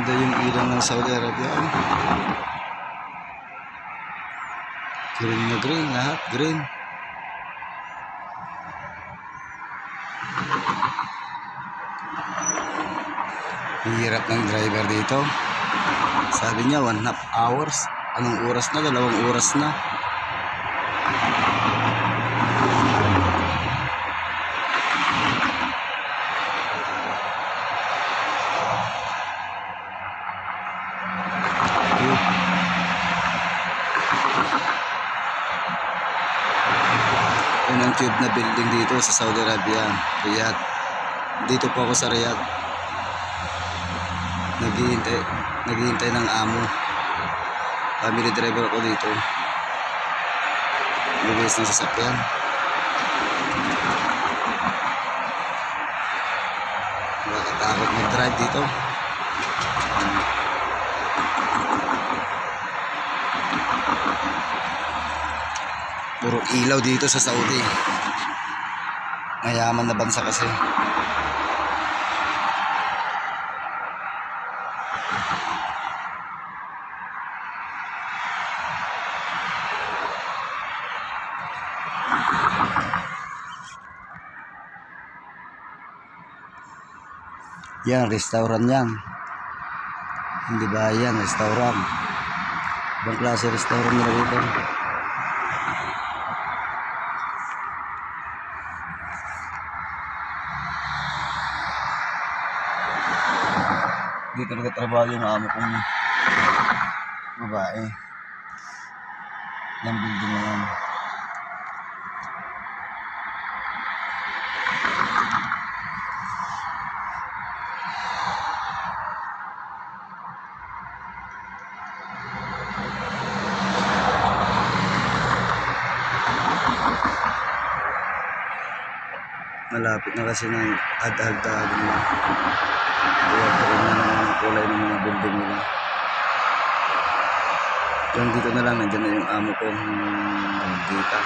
Ganda yung ilaw ng Saudi Arabia. Green na green, lahat green. Hirap ng driver dito. Sabi niya 1.5 hours. Anong oras na? 2 oras na. Yun ang cube na building dito sa Saudi Arabia, Riyadh. Dito po ako sa Riyadh. Naghihintay ng amo. Family driver ako dito. Mabilis ng sasakyan. Nakakatakot mag-drive dito. Puro ilaw dito sa Saudi. Mayaman na bansa kasi. Yan, restaurant yan. Hindi ba yan, restaurant. Ibang klase restaurant nila dito. Dito nagtatrabaho yung amo kong babae. Yung building na yan. Malapit na kasi ng ad-aldag nila. Kaya rin na naman ang kulay ng mga building nila. Yung dito na lang, nandyan na yung amo kong nandita.